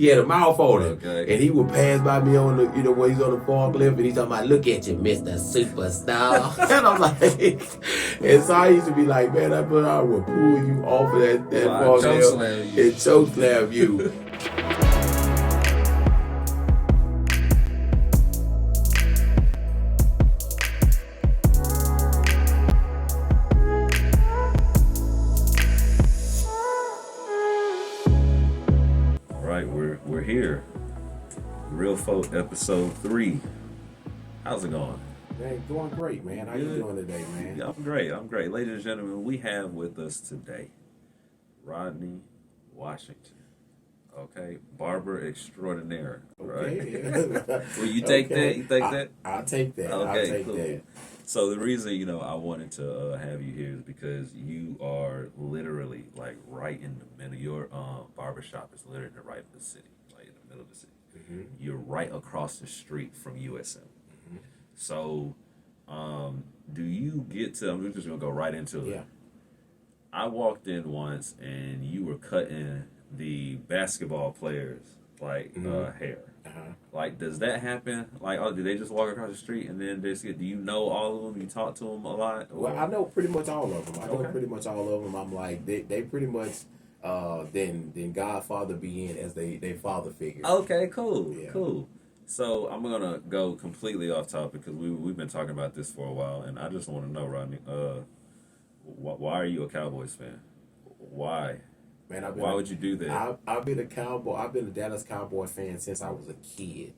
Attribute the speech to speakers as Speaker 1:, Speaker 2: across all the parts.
Speaker 1: He had a mouth on him.
Speaker 2: Okay.
Speaker 1: And he would pass by me on the, when he's on the forklift, and he's talking about, look at you, Mr. Superstar. And I'm like, and so I used to be like, man, I would pull you off of that forklift and chokeslam you.
Speaker 2: We're here. Real Folk episode 3. How's it going?
Speaker 1: Man, going great, man. How you doing today, man?
Speaker 2: Yeah, I'm great. Ladies and gentlemen, we have with us today Rodney Washington. Okay, barber extraordinaire. Right?
Speaker 1: Okay.
Speaker 2: Will you take that? You take that?
Speaker 1: I'll take that.
Speaker 2: Okay,
Speaker 1: I'll take
Speaker 2: cool.
Speaker 1: that.
Speaker 2: So the reason, I wanted to have you here is because you are literally like right in the middle. Your barbershop is literally right in the city, like in the middle of the city. Mm-hmm. You're right across the street from USM. Mm-hmm. So, do you get to? I'm just gonna go right into it.
Speaker 1: Yeah. I
Speaker 2: walked in once and you were cutting the basketball players hair. Uh-huh. Like, does that happen? Like, do they just walk across the street and then do you know all of them? You talk to them a lot? Or?
Speaker 1: Well, I know pretty much all of them. I know pretty much all of them. I'm like, they pretty much, then Godfather be in as they father figure.
Speaker 2: Okay, cool, yeah. Cool. So I'm gonna go completely off topic because we've been talking about this for a while, and I just want to know, Rodney, why are you a Cowboys fan? Why? Man, why would you do that?
Speaker 1: I've been a Dallas Cowboy fan since I was a kid.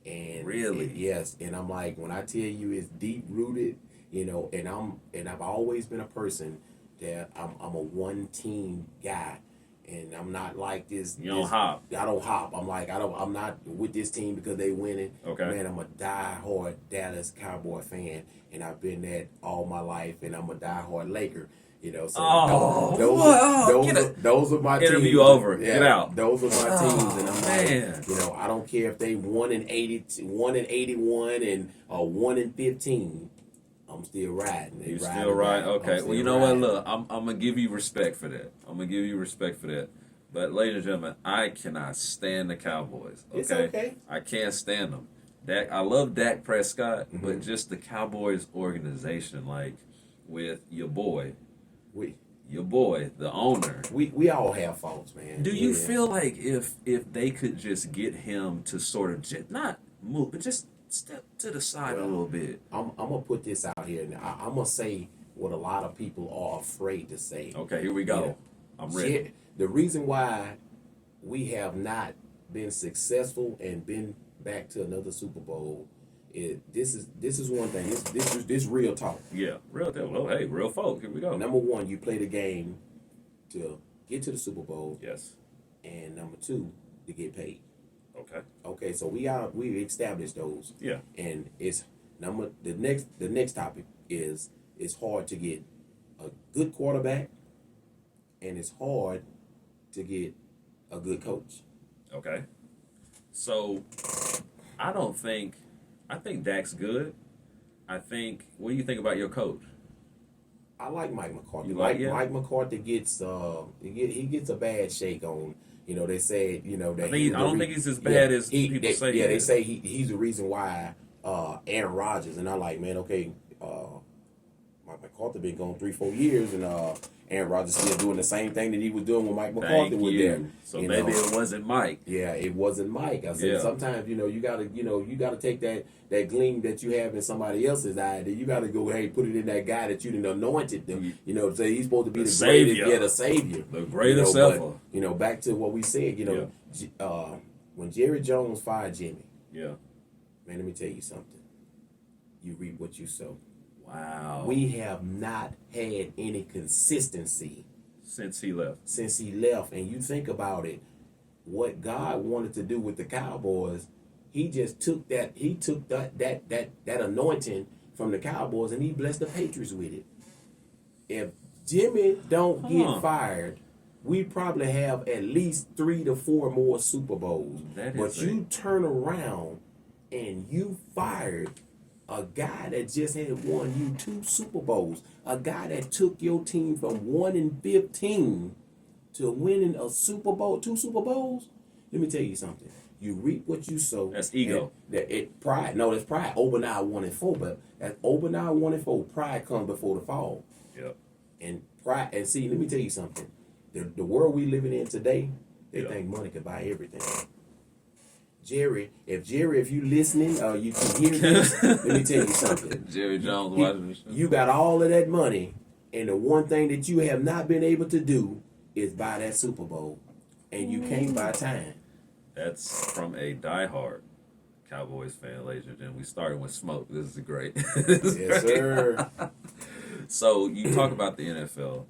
Speaker 1: And
Speaker 2: really?
Speaker 1: Yes. And I'm like, when I tell you it's deep rooted, and I've always been a person that I'm a one team guy. And I'm not like this.
Speaker 2: You don't hop.
Speaker 1: I don't hop. I'm like, I'm not with this team because they winning.
Speaker 2: Okay.
Speaker 1: Man, I'm a diehard Dallas Cowboy fan, and I've been that all my life, and I'm a diehard Laker. So those are my teams.
Speaker 2: Interview over. Yeah, get out.
Speaker 1: Those are my teams, and I'm like, I don't care if they 1-80, 1-81, and 1-15. I'm still riding.
Speaker 2: You still riding? Okay. Well, you know what? Look, I'm gonna give you respect for that. But, ladies and gentlemen, I cannot stand the Cowboys. Okay.
Speaker 1: It's okay.
Speaker 2: I can't stand them. I love Dak Prescott, but just the Cowboys organization, like with your boy, the owner.
Speaker 1: We all have faults, man.
Speaker 2: Do you feel like if they could just get him to sort of not move, but just step to the side a little bit?
Speaker 1: I'm gonna put this out here, and I'm gonna say what a lot of people are afraid to say.
Speaker 2: Okay, here we go. I'm ready.
Speaker 1: The reason why we have not been successful and been back to another Super Bowl is this is one thing. This real talk.
Speaker 2: Yeah, real talk. Oh, hey, real folk. Here we go.
Speaker 1: Number one, you play the game to get to the Super Bowl.
Speaker 2: Yes. And
Speaker 1: number two, to get paid.
Speaker 2: Okay,
Speaker 1: so we established those.
Speaker 2: Yeah.
Speaker 1: And it's the next topic is it's hard to get a good quarterback, and it's hard to get a good coach.
Speaker 2: Okay. So I think Dak's good. What do you think about your coach?
Speaker 1: I like Mike McCarthy.
Speaker 2: Mike
Speaker 1: McCarthy gets he gets a bad shake on. They say, that
Speaker 2: I don't think he's as bad as people say.
Speaker 1: Yeah, they say he's the reason why Aaron Rodgers, and I'm like, man, okay, Mike McCarthy been gone 3-4 years, and Aaron Rodgers still doing the same thing that he was doing when Mike McCarthy was there.
Speaker 2: So maybe it wasn't Mike.
Speaker 1: Yeah, it wasn't Mike. I said sometimes you gotta take that gleam that you have in somebody else's eye. That you gotta go, hey, put it in that guy that you done anointed them. Say he's supposed to be the
Speaker 2: savior.
Speaker 1: greatest, the savior,
Speaker 2: the greatest ever.
Speaker 1: But, back to what we said. When Jerry Jones fired Jimmy.
Speaker 2: Yeah.
Speaker 1: Man, let me tell you something. You reap what you sow.
Speaker 2: Wow.
Speaker 1: We have not had any consistency
Speaker 2: since he left.
Speaker 1: And you think about it, what God wanted to do with the Cowboys, he just took that anointing from the Cowboys and he blessed the Patriots with it. If Jimmy don't get fired, we probably have at least 3 to 4 more Super Bowls. But you turn around and you fired a guy that just had won you 2 Super Bowls, a guy that took your team from 1-15 to winning a Super Bowl, 2 Super Bowls. Let me tell you something. You reap what you sow.
Speaker 2: That's ego.
Speaker 1: Pride. No, that's pride. Obadiah 1 and 4. But at Obadiah 1 and 4, pride comes before the fall.
Speaker 2: Yep.
Speaker 1: And pride. And see, let me tell you something. The world we living in today, they think money can buy everything. Jerry, if you listening, you can hear this. Let me tell you something.
Speaker 2: Jerry Jones watching the show.
Speaker 1: You got all of that money, and the one thing that you have not been able to do is buy that Super Bowl, and you can't buy time.
Speaker 2: That's from a diehard Cowboys fan, ladies and gentlemen. We started with smoke. This is great.
Speaker 1: Yes, sir.
Speaker 2: So you talk about the NFL.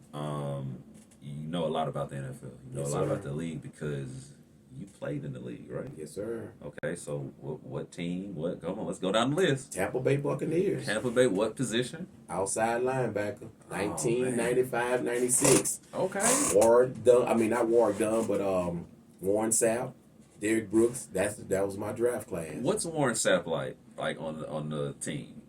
Speaker 2: You know a lot about the NFL. You know
Speaker 1: Yes,
Speaker 2: a lot
Speaker 1: sir.
Speaker 2: about the league because you played in the league, right?
Speaker 1: Yes, sir.
Speaker 2: Okay, so what team? Come on, let's go down the list.
Speaker 1: Tampa Bay Buccaneers.
Speaker 2: Tampa Bay, what position?
Speaker 1: Outside linebacker.
Speaker 2: Oh,
Speaker 1: 1995, 96.
Speaker 2: Okay.
Speaker 1: Warren Dunn. I mean, not Warren Dunn, but Warren Sapp, Derrick Brooks. That was my draft class.
Speaker 2: What's Warren Sapp like on the team?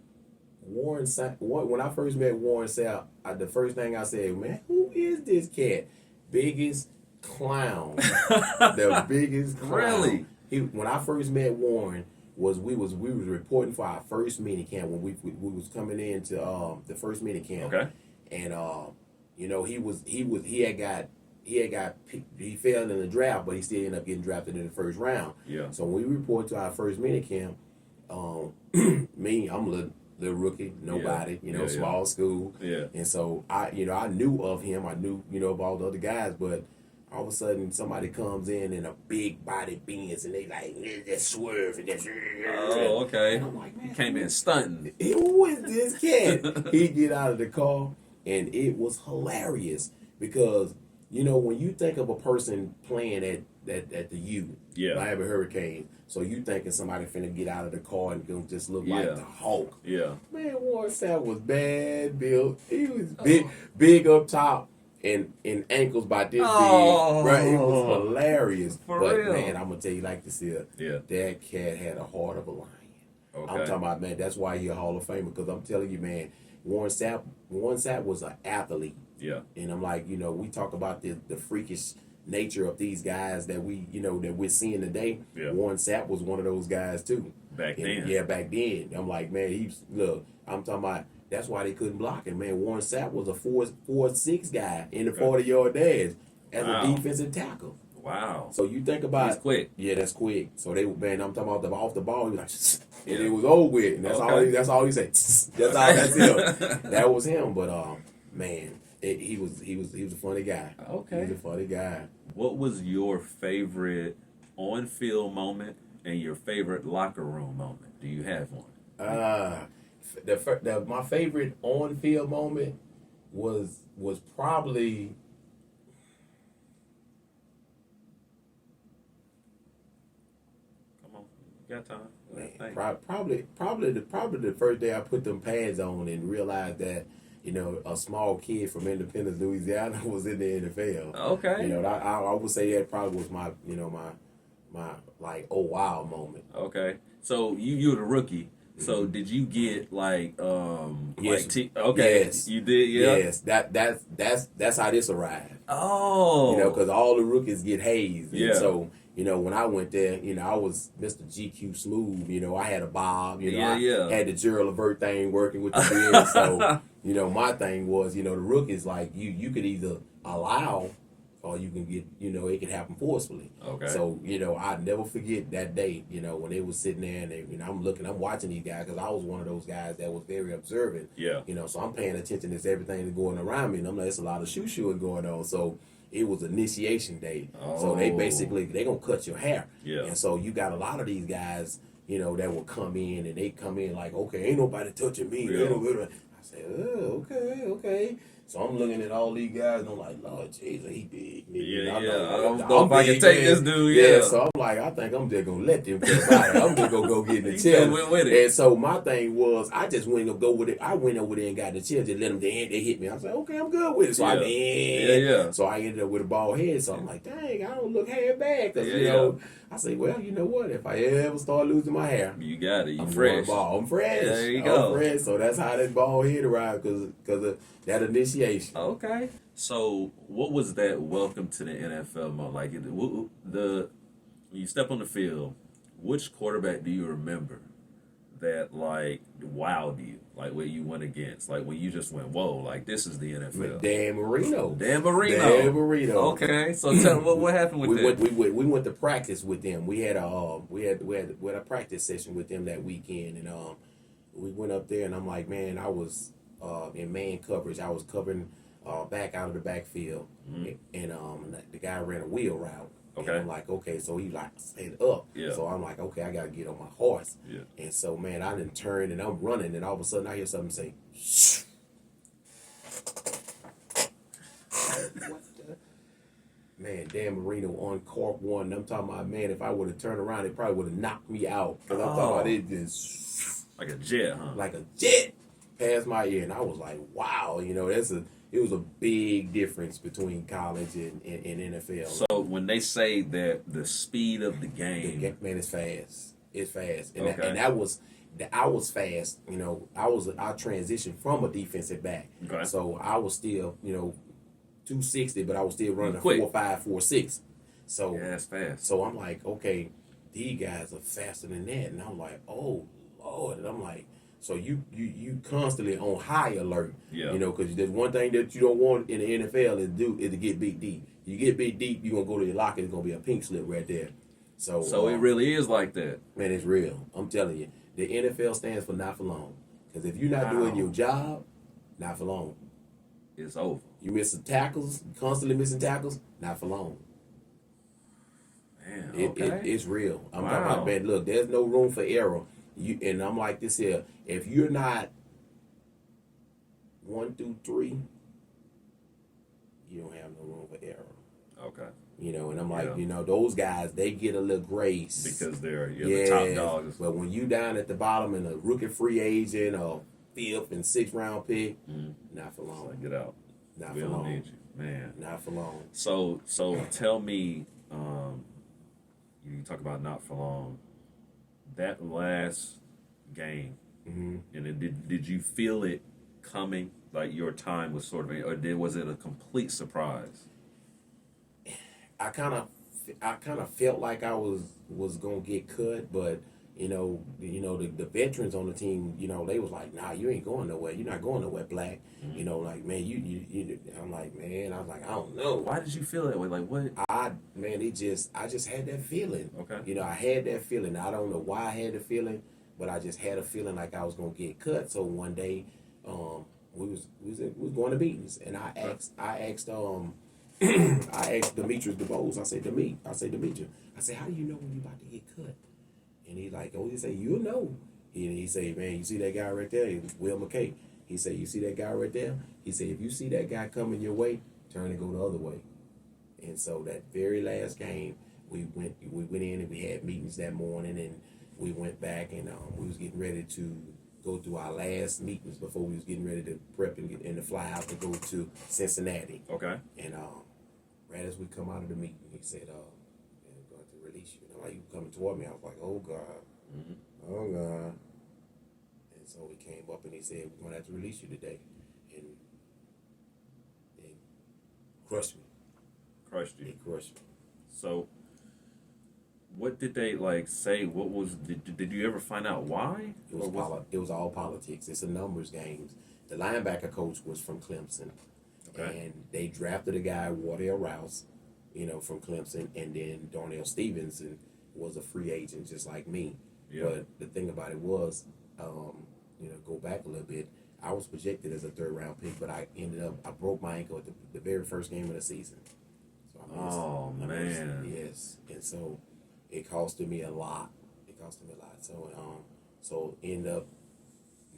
Speaker 1: Warren Sapp. When I first met Warren Sapp, the first thing I said, man, who is this cat? Biggest clown. The biggest clown.
Speaker 2: Really?
Speaker 1: When I first met Warren, we was reporting for our first mini camp when we was coming into the first mini camp.
Speaker 2: Okay.
Speaker 1: And he fell in the draft, but he still ended up getting drafted in the first round.
Speaker 2: Yeah.
Speaker 1: So when we report to our first mini camp, me, I'm a little rookie, nobody, small school.
Speaker 2: Yeah.
Speaker 1: And so I knew of him, I knew, of all the other guys, but all of a sudden somebody comes in a big body Benz and they like just swerve and just.
Speaker 2: Oh, okay.
Speaker 1: And I'm like, man,
Speaker 2: he came in stunting.
Speaker 1: who is this cat? He get out of the car and it was hilarious because when you think of a person playing at the U, Miami Hurricanes, so you thinking somebody finna get out of the car and gonna just look like the Hulk.
Speaker 2: Yeah.
Speaker 1: Man, Warren Sapp was bad built. He was big up top and ankles by this big. Right? It was hilarious.
Speaker 2: For
Speaker 1: but
Speaker 2: real.
Speaker 1: man, I'm gonna tell you like this here.
Speaker 2: Yeah.
Speaker 1: That cat had a heart of a lion.
Speaker 2: Okay.
Speaker 1: I'm talking about, man, that's why he's a Hall of Famer, because I'm telling you, man, Warren Sapp was an athlete.
Speaker 2: Yeah.
Speaker 1: And I'm like, we talk about the freakish nature of these guys that that we're seeing today.
Speaker 2: Yeah.
Speaker 1: Warren Sapp was one of those guys too.
Speaker 2: Back then.
Speaker 1: Yeah, back then. I'm like, man, I'm talking about, that's why they couldn't block him, man. Warren Sapp was a 4'6" guy in the 40-yard dash as a defensive tackle.
Speaker 2: Wow.
Speaker 1: So you think about,
Speaker 2: he's quick.
Speaker 1: Yeah, that's quick. So I'm talking about off the ball, he was like, and it was over with. And that's all he said. That's him. That was him. But man, he was a funny guy.
Speaker 2: Okay.
Speaker 1: He was a funny guy.
Speaker 2: What was your favorite on-field moment and your favorite locker room moment? Do you have one?
Speaker 1: My favorite on-field moment was probably.
Speaker 2: Come on, you got time.
Speaker 1: Man, probably the first day I put them pads on and realized that a small kid from Independence, Louisiana was in the NFL.
Speaker 2: Okay.
Speaker 1: I would say that probably was my my like oh wow moment.
Speaker 2: Okay. So you were the rookie. So did you get like
Speaker 1: Yes.
Speaker 2: okay.
Speaker 1: Yes.
Speaker 2: You did, yeah.
Speaker 1: Yes. That's how this arrived.
Speaker 2: Oh.
Speaker 1: Because all the rookies get hazed.
Speaker 2: Yeah.
Speaker 1: And so when I went there, I was Mr. GQ Smooth. I had a bob. I had the Gerald Levert thing working with the beard. So, my thing was, the rookies, like, you could either allow or you can get, it can happen forcefully.
Speaker 2: Okay.
Speaker 1: So, I'll never forget that day, when they was sitting there and they, I'm watching these guys because I was one of those guys that was very observant.
Speaker 2: Yeah.
Speaker 1: So I'm paying attention to everything that's going around me. And I'm like, it's a lot of shooing going on. So it was initiation day. So they gonna cut your hair.
Speaker 2: Yeah.
Speaker 1: And so you got a lot of these guys, that will come in and they come in like, okay, ain't nobody touching me.
Speaker 2: Yeah.
Speaker 1: I said, oh, okay. So I'm looking at all these guys and I'm like, Lord Jesus, he big.
Speaker 2: Yeah,
Speaker 1: I
Speaker 2: don't know if I can take this dude,
Speaker 1: Yeah, so I'm like, I think I'm just going to let them get by it. I'm just going to go get in the chair.
Speaker 2: With it.
Speaker 1: And so my thing was, I just went to go with it. I went over there and got the chair, just let them, they hit me. I was like, okay, I'm good with it. So So I ended up with a bald head. So I'm like, dang, I don't look half bad. Because, I say, well, you know what? If I ever start losing my hair,
Speaker 2: you got it. You
Speaker 1: I'm
Speaker 2: fresh.
Speaker 1: I'm fresh.
Speaker 2: There you go.
Speaker 1: I'm fresh. So that's how that bald head arrived because of that initiation.
Speaker 2: Okay. So what was that welcome to the NFL moment? Like when you step on the field, which quarterback do you remember that like wowed you, like when you went against, like when you just went, whoa, like this is the NFL?
Speaker 1: Dan Marino.
Speaker 2: Dan Marino.
Speaker 1: Dan Marino.
Speaker 2: Okay, so tell what happened with that.
Speaker 1: We went to practice with them. We had a practice session with them that weekend, and we went up there, and I'm like, man, I was in man coverage. I was covering back out of the backfield, and the guy ran a wheel route.
Speaker 2: Okay.
Speaker 1: And I'm like, okay, so he like set up.
Speaker 2: Yeah.
Speaker 1: So I'm like, okay, I gotta get on my horse.
Speaker 2: Yeah.
Speaker 1: And so, man, I done turned and I'm running, and all of a sudden I hear something say, shh. What the? Man, Dan Marino on cork one. I'm talking about, man, if I would have turned around, it probably would have knocked me out. Because I'm talking about it just
Speaker 2: like a jet, huh?
Speaker 1: like a jet past my ear. And I was like, wow, it was a big difference between college and NFL.
Speaker 2: So when they say that the speed of the game,
Speaker 1: Man, it's fast. It's fast, and
Speaker 2: Okay.
Speaker 1: I was fast. I transitioned from a defensive back,
Speaker 2: Okay.
Speaker 1: so I was still 260, but I was still running a
Speaker 2: Quick.
Speaker 1: 4.5, 4.6. So
Speaker 2: yeah, that's fast.
Speaker 1: So I'm like, okay, these guys are faster than that, and I'm like, oh Lord, and I'm like. So you constantly on high alert,
Speaker 2: Yeah.
Speaker 1: Because there's one thing that you don't want in the NFL is to get beat deep. You get beat deep, you're gonna go to your locker. It's gonna be a pink slip right there. So
Speaker 2: it really is like that.
Speaker 1: Man, it's real. I'm telling you, the NFL stands for not for long. Because if you're not doing your job, not for long.
Speaker 2: It's over.
Speaker 1: You missing tackles, constantly missing tackles, not for long.
Speaker 2: Man,
Speaker 1: It's real. I'm
Speaker 2: Wow.
Speaker 1: talking about, man, look, there's no room for error. And I'm like this here. If you're not 1 through 3, you don't have no room for error.
Speaker 2: Okay.
Speaker 1: And I'm like,
Speaker 2: Yeah.
Speaker 1: those guys, they get a little grace.
Speaker 2: Because they're the top dogs.
Speaker 1: But when you down at the bottom and a rookie free agent or 5th and 6th round pick, not for long.
Speaker 2: So get out.
Speaker 1: Not
Speaker 2: We
Speaker 1: for
Speaker 2: don't
Speaker 1: long.
Speaker 2: need you, man.
Speaker 1: Not for long.
Speaker 2: So tell me, you talk about not for long. That last game, and did you feel it coming? Like your time was sort of, or was it a complete surprise?
Speaker 1: I kind of felt like I was gonna get cut, but the veterans on the team, they was like, nah, you ain't going nowhere. You're not going nowhere, Black. Like, man, you. I'm like, man, I was like, I don't know.
Speaker 2: Why did you feel that way? Like what?
Speaker 1: I just had that feeling.
Speaker 2: Okay.
Speaker 1: I had that feeling. I don't know why I had the feeling, but I just had a feeling like I was gonna get cut. So one day, we was going to meetings, and I asked I asked Demetrius DeBose. I said, Demetrius, I said, how do you know when you about to get cut? And he's like, he said, you know. And he said, man, you see that guy right there? It was Will McKay. He said, you see that guy right there? He said, if you see that guy coming your way, turn and go the other way. And so that very last game, we went in and we had meetings that morning, and we went back and we was getting ready to go through our last meetings before we was getting ready to prep and get in the fly out to go to Cincinnati.
Speaker 2: Okay.
Speaker 1: And right as we come out of the meeting, he said, I'm going to release you. And like, he was coming toward me. I was like, oh, God. Oh, God. And so he came up and he said, we're going to have to release you today. And crushed me.
Speaker 2: Crushed you.
Speaker 1: He crushed me.
Speaker 2: So what did they say? What was did you ever find out why?
Speaker 1: It was all politics. It's a numbers games. The linebacker coach was from Clemson.
Speaker 2: Okay.
Speaker 1: And they drafted a guy, Wardell Rouse, from Clemson, and then Darnell Stevenson was a free agent just like me.
Speaker 2: Yeah.
Speaker 1: But the thing about it was, go back a little bit, I was projected as a 3rd round pick, but I broke my ankle at the very first game of the season. So I missed. Yes. And so it costed me a lot. So ended up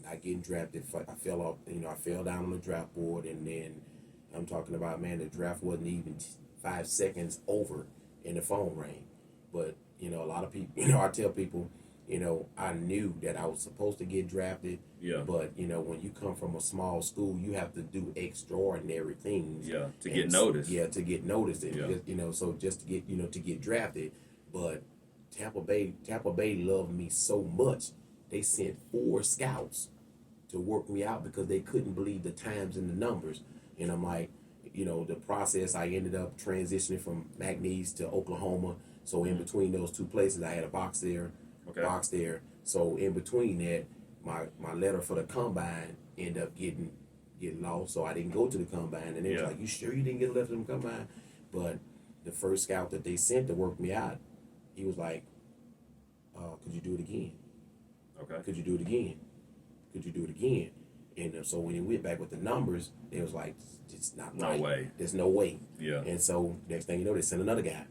Speaker 1: not getting drafted. I fell off. I fell down on the draft board, and then I'm talking about, man, the draft wasn't even 5 seconds over, and the phone rang. But a lot of people. I tell people, I knew that I was supposed to get drafted.
Speaker 2: Yeah.
Speaker 1: But when you come from a small school, you have to do extraordinary things.
Speaker 2: Yeah. To get noticed.
Speaker 1: Yeah, to get noticed. And
Speaker 2: Yeah.
Speaker 1: so just to get to get drafted. But Tampa Bay loved me so much, they sent 4 scouts to work me out because they couldn't believe the times and the numbers. And I'm like, the process, I ended up transitioning from McNeese to Oklahoma So in between those two places, I had a box there, box there. So in between that, my letter for the combine ended up getting lost. So I didn't go to the combine. And they was like, "You sure you didn't get a letter from the combine?" But the first scout that they sent to work me out, he was like, "Could you do it again?
Speaker 2: Okay.
Speaker 1: Could you do it again? Could you do it again?" And so when he went back with the numbers, they was like, "It's not right.
Speaker 2: No way.
Speaker 1: There's no way."
Speaker 2: Yeah.
Speaker 1: And so next thing you know, they sent another guy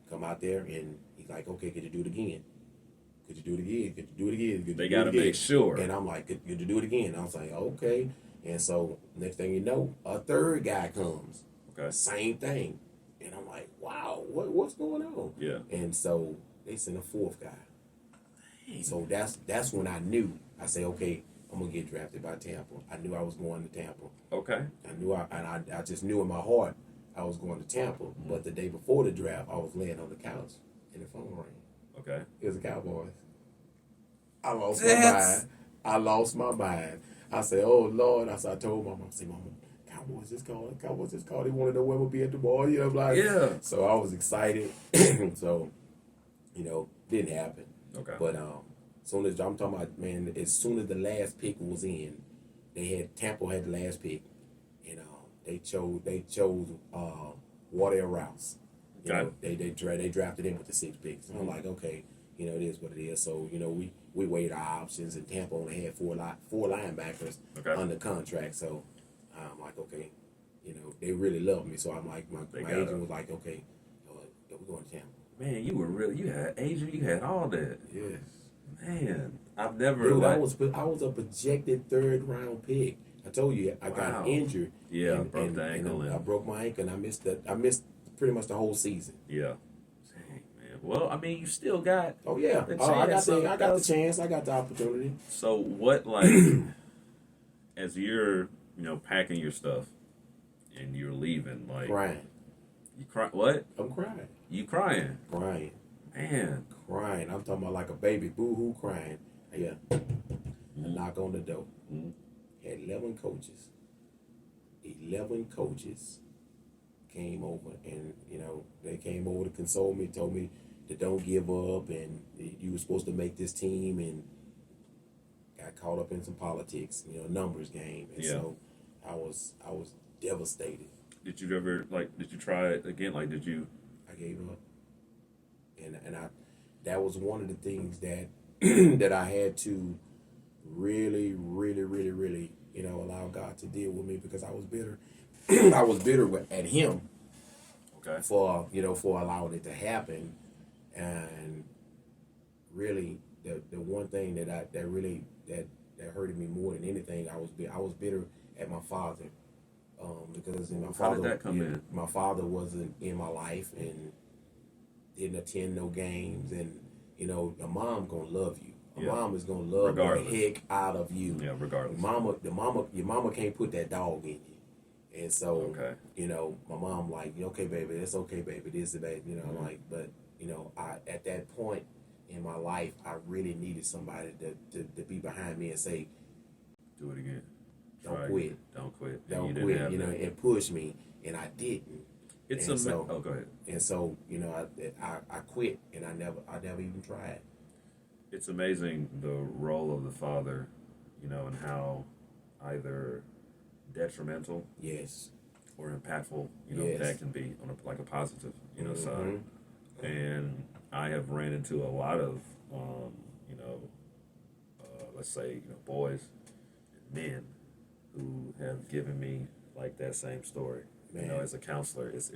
Speaker 1: come out there, and he's like, "Okay, could you do it again? Could you do it again? Could you do it again?"
Speaker 2: They got to make sure.
Speaker 1: And I'm like, "Could you do it again?" I was like, "Okay." And so next thing you know, a third guy comes.
Speaker 2: Okay.
Speaker 1: Same thing. And I'm like, "Wow, what's going on?"
Speaker 2: Yeah.
Speaker 1: And so they sent a fourth guy. Dang. So that's when I knew. I said, "Okay, I'm gonna get drafted by Tampa." I knew I was going to Tampa.
Speaker 2: Okay.
Speaker 1: I just knew in my heart I was going to Tampa. Mm-hmm. But the day before the draft, I was laying on the couch and the phone rang.
Speaker 2: Okay.
Speaker 1: It was the Cowboys. I lost my mind. I said, "Oh Lord!" I told Mama, I said, "Mama, Cowboys just called. Cowboys just called. They want to know when we'll be at the ball." You know, like,
Speaker 2: yeah.
Speaker 1: So I was excited. So, didn't happen.
Speaker 2: Okay.
Speaker 1: But soon as I'm talking about, man, as soon as the last pick was in, Tampa had the last pick, and they chose Wardell Rouse. They drafted him with the 6th pick. So I'm like, okay, it is what it is. So we weighed our options, and Tampa only had four linebackers under contract. So I'm like, okay, they really love me. So I'm like, my agent was like, okay, we're going to Tampa.
Speaker 2: Man, you had agent, you had all that.
Speaker 1: Yes.
Speaker 2: Man, I've never.
Speaker 1: Dude, I was a projected 3rd round pick. I told you I got injured.
Speaker 2: Yeah,
Speaker 1: and,
Speaker 2: broke the ankle.
Speaker 1: I broke my ankle, and I missed pretty much the whole season.
Speaker 2: Yeah. Dang, man. Well, I mean, you still got.
Speaker 1: Oh yeah. I got the chance. I got the opportunity.
Speaker 2: So what, as you're packing your stuff and you're leaving,
Speaker 1: crying.
Speaker 2: You cry? What?
Speaker 1: I'm crying.
Speaker 2: You crying?
Speaker 1: Crying.
Speaker 2: Man.
Speaker 1: Crying. I'm talking about like a baby, boo-hoo crying. Yeah.
Speaker 2: Mm-hmm.
Speaker 1: Knock on the door.
Speaker 2: Mm-hmm.
Speaker 1: Had 11 coaches. 11 coaches came over, and they came over to console me, told me to don't give up, and you were supposed to make this team, and got caught up in some politics, numbers game, and so I was devastated.
Speaker 2: Did you ever did you try it again? Did you?
Speaker 1: I gave up, and that was one of the things that that I had to really, really, really, really, allow God to deal with me, because I was bitter. I was bitter at him.
Speaker 2: Okay.
Speaker 1: For allowing it to happen, and really the one thing that hurted me more than anything, I was bitter at my father, because my father.
Speaker 2: How did that come in?
Speaker 1: My father wasn't in my life and didn't attend no games, and a mom gonna love you. A mom is gonna love the heck out of you.
Speaker 2: Yeah, regardless.
Speaker 1: Your mama can't put that dog in you. And so,
Speaker 2: okay.
Speaker 1: My mom like, "Okay, baby, it's okay, baby, this is baby."
Speaker 2: Mm-hmm.
Speaker 1: But I at that point in my life, I really needed somebody to be behind me and say,
Speaker 2: "Do it again.
Speaker 1: Don't quit.
Speaker 2: Don't quit.
Speaker 1: Don't quit." And push me, and I didn't.
Speaker 2: Go ahead.
Speaker 1: And so, I quit, and I never even tried.
Speaker 2: It's amazing the role of the father, and how either detrimental,
Speaker 1: yes,
Speaker 2: or impactful,
Speaker 1: yes,
Speaker 2: that can be on a positive,
Speaker 1: mm-hmm.
Speaker 2: side. And I have ran into a lot of, let's say, boys and men who have given me that same story.
Speaker 1: Man.
Speaker 2: As a counselor, it's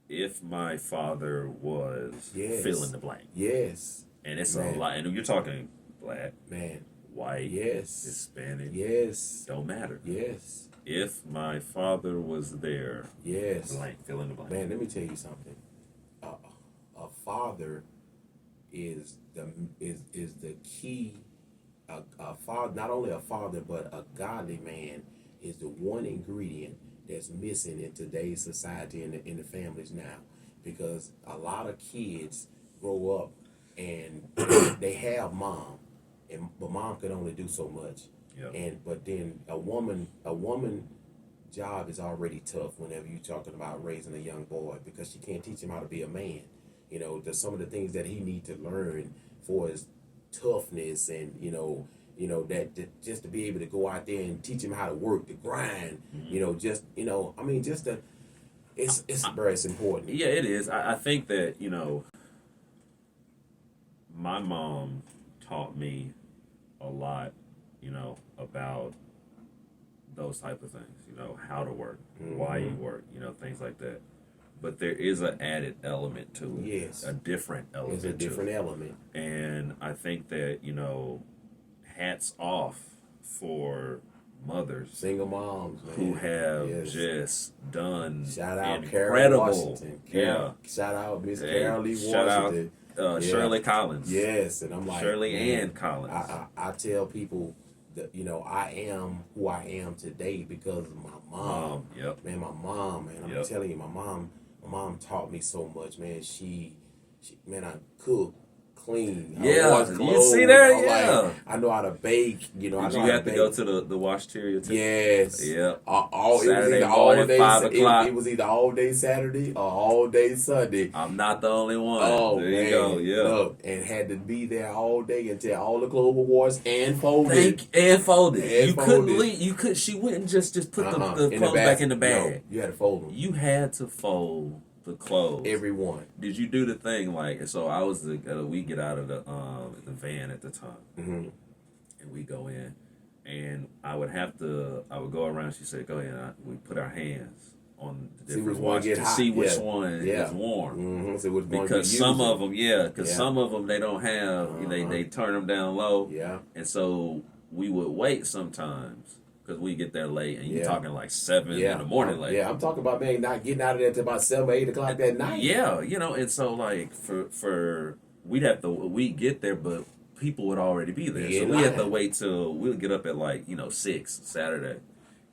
Speaker 2: if my father was fill in the blank.
Speaker 1: Yes.
Speaker 2: And it's a lot, and you're talking black,
Speaker 1: man,
Speaker 2: white,
Speaker 1: yes,
Speaker 2: Hispanic,
Speaker 1: yes,
Speaker 2: don't matter.
Speaker 1: Yes.
Speaker 2: If my father was there,
Speaker 1: yes,
Speaker 2: blank, fill in the blank.
Speaker 1: Man, let me tell you something. A father is the key. A father, not only a father, but a godly man is the one ingredient that's missing in today's society and in the families now, because a lot of kids grow up and they have mom, but mom can only do so much.
Speaker 2: Yep.
Speaker 1: But then a woman job is already tough whenever you're talking about raising a young boy, because you can't teach him how to be a man. You know, there's some of the things that he needs to learn for his toughness, and that just to be able to go out there and teach him how to work, to grind. Just to it's important.
Speaker 2: Yeah, it is. I think that my mom taught me a lot, about those type of things, how to work, why you work, things like that. But there is an added element to it.
Speaker 1: Yes.
Speaker 2: A different element.
Speaker 1: There's a different element.
Speaker 2: And I think that, hats off for mothers,
Speaker 1: single moms, man,
Speaker 2: who have just done
Speaker 1: shout out
Speaker 2: incredible.
Speaker 1: Washington. Shout out Miss Carol Lee Washington.
Speaker 2: Shout out Shirley Collins.
Speaker 1: Yes, and I'm like
Speaker 2: Shirley Ann Collins.
Speaker 1: I tell people that I am who I am today because of my mom.
Speaker 2: Yep.
Speaker 1: Man, my mom, man. I'm telling you, my mom taught me so much, man. She I cook, clean.
Speaker 2: Yeah,
Speaker 1: I wash clothes.
Speaker 2: You see that? Yeah.
Speaker 1: I know how to bake.
Speaker 2: Did you have to go to the washterior too?
Speaker 1: Yes.
Speaker 2: Yeah.
Speaker 1: Saturday morning, 5 o'clock. It was either all day Saturday or all day Sunday.
Speaker 2: I'm not the only one.
Speaker 1: Oh,
Speaker 2: there
Speaker 1: man.
Speaker 2: You go. Yeah.
Speaker 1: Look, and had to be there all day until all the clothes were washed and folded.
Speaker 2: You couldn't leave. She wouldn't just put the clothes back in the bag.
Speaker 1: No, you had to fold them.
Speaker 2: You had to fold the clothes.
Speaker 1: Everyone.
Speaker 2: Did you do the thing so I was we get out of the van at the time, and we go in, and I would go around. She said, "Go ahead." We put our hands on the different ones to see which one is warm.
Speaker 1: Mm-hmm. So
Speaker 2: because some of them, some of them they don't have. They turn them down low.
Speaker 1: Yeah.
Speaker 2: And so we would wait sometimes. Because we get there late, and you're talking like 7 in the morning late.
Speaker 1: Yeah, I'm talking about, man, not getting out of there until about 7 or 8 o'clock that night.
Speaker 2: Yeah, and so like for we'd get there, but people would already be there. So we had to wait till we'd get up at 6 Saturday,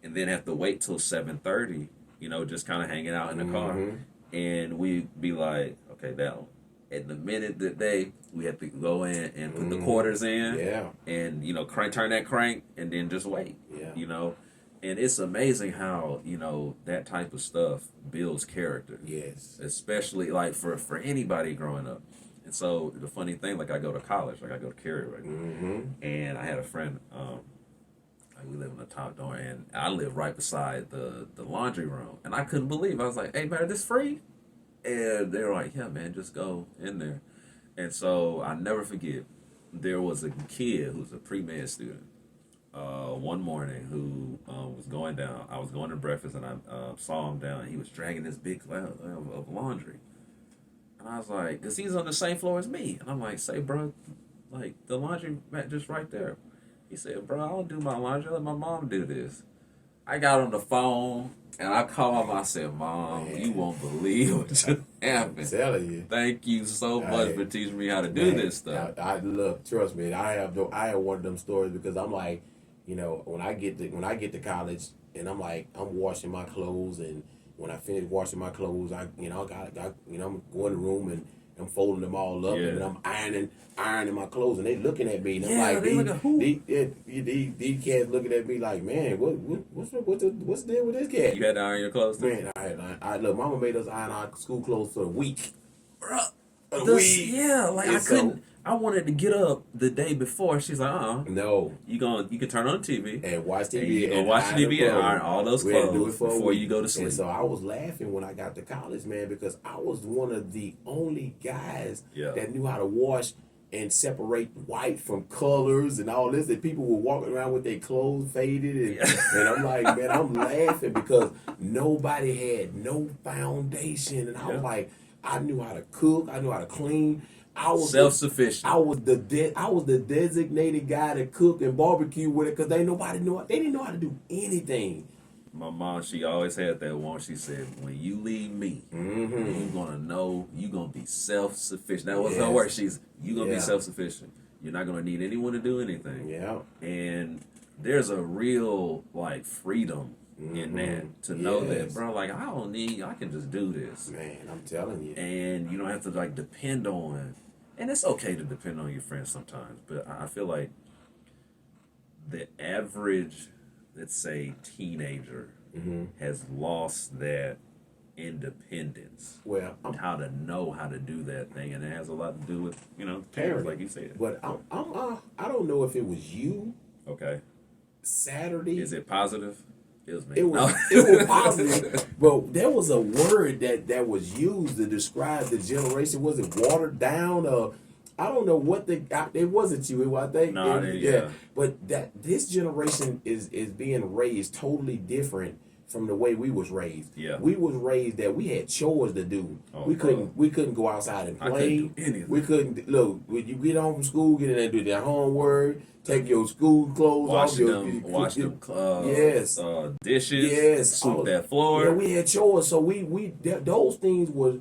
Speaker 2: and then have to wait till 7:30. Just kind of hanging out in the car, and we'd be like, okay, that. At the minute that we had to go in and put the quarters in, and turn that crank, and then just wait, and it's amazing how that type of stuff builds character.
Speaker 1: Yes,
Speaker 2: especially for anybody growing up. And so the funny thing, I go to college, I go to Cary right now, and I had a friend. We live in the top door, and I live right beside the laundry room, and I couldn't believe. I was like, "Hey man, this free?" And they were like, "Yeah, man, just go in there." And so I never forget, there was a kid who's a pre-med student one morning who was going down. I was going to breakfast, and I saw him down. He was dragging this big cloud of laundry. And I was like, because he's on the same floor as me. And I'm like, "Say, bro, the laundry mat just right there." He said, "Bro, I don't do my laundry. I let my mom do this." I got on the phone, and I called him. I said, "Mom, you won't believe what just happened.
Speaker 1: I'm telling you.
Speaker 2: Thank you so much for teaching me how to do this stuff."
Speaker 1: I look, trust me, I have one of them stories, because I'm like, when I get to college, and I'm washing my clothes, and when I finish washing my clothes, I'm going to the room, and I'm folding them all up, and I'm ironing my clothes, and they looking at me, and I'm these cats looking at me like, "Man, what's the deal with this cat?"
Speaker 2: You had to iron your clothes too?
Speaker 1: Man, I look, Mama made us iron our school clothes for a week.
Speaker 2: Bruh.
Speaker 1: Yeah,
Speaker 2: I couldn't. I wanted to get up the day before. She's like,
Speaker 1: no.
Speaker 2: You can turn on the TV
Speaker 1: and watch TV.
Speaker 2: And you can watch TV and iron all those clothes before you go to sleep.
Speaker 1: And so I was laughing when I got to college, man, because I was one of the only guys that knew how to wash and separate white from colors and all this. That people were walking around with their clothes faded, and I'm like, man, I'm laughing because nobody had no foundation, and I was like, I knew how to cook, I knew how to clean. I was
Speaker 2: self-sufficient.
Speaker 1: I was the designated guy to cook and barbecue with it, because they didn't know how to do anything.
Speaker 2: My mom, she always had that one. She said, "When you leave me, you're gonna know you're gonna be self-sufficient." That was her word. You're gonna be self-sufficient. You're not gonna need anyone to do anything.
Speaker 1: Yeah.
Speaker 2: And there's a real freedom in that, to know that, bro, I can just do this.
Speaker 1: Man, I'm telling you.
Speaker 2: And you don't have to depend on, and it's okay to depend on your friends sometimes, but I feel like the average, let's say, teenager has lost that independence.
Speaker 1: Well,
Speaker 2: how to know how to do that thing, and it has a lot to do with parents,
Speaker 1: parenting,
Speaker 2: like you said.
Speaker 1: But I don't know if it was you.
Speaker 2: Okay.
Speaker 1: Saturday.
Speaker 2: Is it positive? It was me.
Speaker 1: It was positive, but there was a word that was used to describe the generation. Was it watered down? I don't know what it wasn't you. I think.
Speaker 2: No, yeah.
Speaker 1: But this generation is being raised totally different from the way we was raised.
Speaker 2: Yeah.
Speaker 1: We was raised that we had chores to do.
Speaker 2: Oh,
Speaker 1: we couldn't go outside and play.
Speaker 2: I couldn't do anything.
Speaker 1: We couldn't look when you get home from school, get in there and do their homework. Take your school clothes off.
Speaker 2: Wash them
Speaker 1: yes.
Speaker 2: Dishes.
Speaker 1: Yes.
Speaker 2: Sweep that floor.
Speaker 1: Yeah, we had chores, so those things was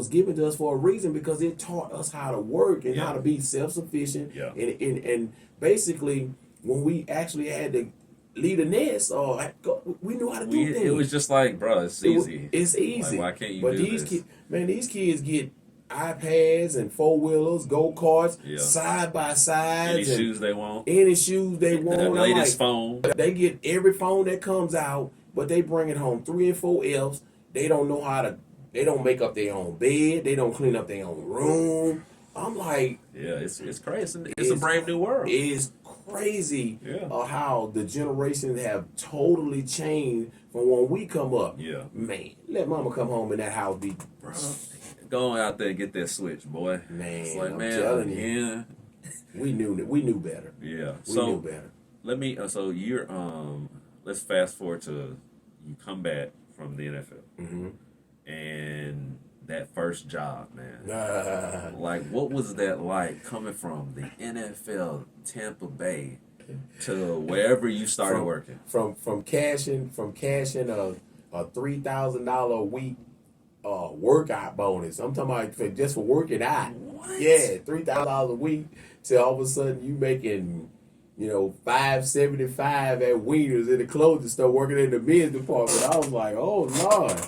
Speaker 1: given to us for a reason because it taught us how to work and how to be self-sufficient.
Speaker 2: Yeah.
Speaker 1: And basically, when we actually had to lead a nest we knew how to do things.
Speaker 2: It was just like, bro, it's easy.
Speaker 1: It's easy.
Speaker 2: Like, why can't you
Speaker 1: do
Speaker 2: this?
Speaker 1: These kids get iPads and four-wheelers, go-karts, side-by-sides.
Speaker 2: Any shoes they want.
Speaker 1: The
Speaker 2: latest phone.
Speaker 1: They get every phone that comes out, but they bring it home 3 and 4 Fs. They don't know how to, they don't make up their own bed. They don't clean up their own room. I'm like...
Speaker 2: Yeah, it's crazy. It's a brave new world.
Speaker 1: It's crazy how the generations have totally changed from when we come up.
Speaker 2: Yeah.
Speaker 1: Man, let mama come home and that house be... Bro,
Speaker 2: go out there and get that switch, boy.
Speaker 1: Man,
Speaker 2: it's like,
Speaker 1: I'm
Speaker 2: man,
Speaker 1: telling you. We knew better.
Speaker 2: Yeah.
Speaker 1: We knew better.
Speaker 2: Let me. So you're. Let's fast forward to you come back from the NFL, and that first job, man. Like, what was that like coming from the NFL, Tampa Bay, to wherever you started working?
Speaker 1: From cashing a $3,000 a week workout bonus. I'm talking about just for working out.
Speaker 2: What?
Speaker 1: Yeah, $3,000 a week till all of a sudden you making, $575 at Wieners in the clothing store working in the men's department. I was like, oh Lord.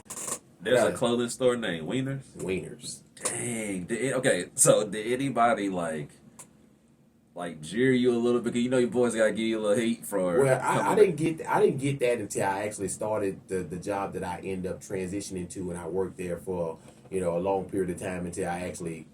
Speaker 2: There's a clothing store named Wieners?
Speaker 1: Wieners.
Speaker 2: Dang. So did anybody like jeer you a little bit? Cause your boys gotta give you a little heat for.
Speaker 1: Well, I didn't get that until I actually started the job that I ended up transitioning to, and I worked there for a long period of time until I actually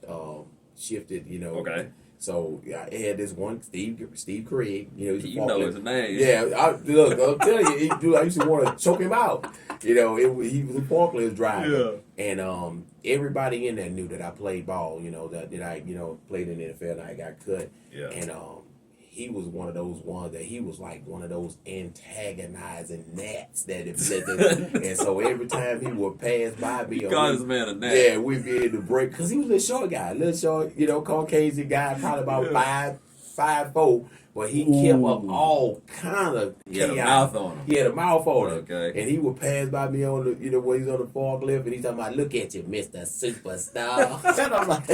Speaker 1: shifted.
Speaker 2: Okay.
Speaker 1: So I had this one Steve Craig.
Speaker 2: You know his name.
Speaker 1: Yeah, look, I'm telling you, I used to want to choke him out. He was a forklift driver. Yeah. And everybody in there knew that I played ball. That I played in the NFL and I got cut.
Speaker 2: Yeah.
Speaker 1: And he was one of those ones that he was like one of those antagonizing gnats and so every time he would pass by me,
Speaker 2: called his man a gnat.
Speaker 1: Yeah, we'd be able to break because he was a short guy, little short, Caucasian guy, probably about 5'4", but he kept up all kind of chaos.
Speaker 2: He had a mouth on him.
Speaker 1: He had a mouth on him.
Speaker 2: Okay.
Speaker 1: And he would pass by me on the, when he's on the forklift, and he's talking about, look at you, Mr. Superstar. And I'm like,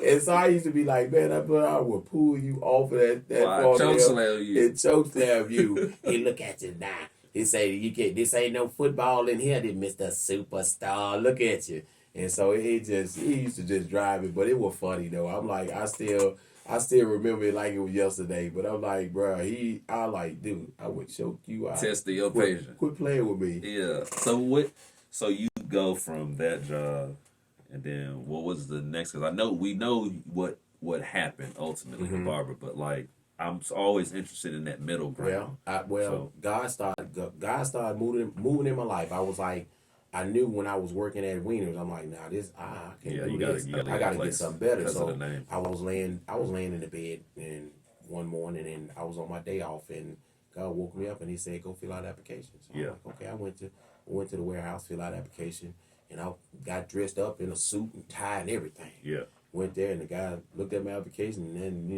Speaker 1: and so I used to be like, man, I would pull you off of that
Speaker 2: forklift
Speaker 1: and choke slam you. Hey, look at you now. He say, this ain't no football in here, Mr. Superstar. Look at you. And so he used to just drive it, but it was funny though. I'm like, I still remember it like it was yesterday, but I'm like, bro, dude, I would choke you out.
Speaker 2: Testing your patience.
Speaker 1: Quit playing with me.
Speaker 2: Yeah. So you go from that job, and then what was the next? Because we know what happened ultimately to Barber, but like I'm always interested in that middle ground.
Speaker 1: God started moving in my life. I was like, I knew when I was working at Wieners, I'm like, nah, I can't do this. I gotta get something better. So I was laying in the bed, and one morning, and I was on my day off, and God woke me up, and He said, go fill out applications. So I'm like, okay, I went to the warehouse, fill out application, and I got dressed up in a suit and tie and everything.
Speaker 2: Yeah.
Speaker 1: Went there, and the guy looked at my application, and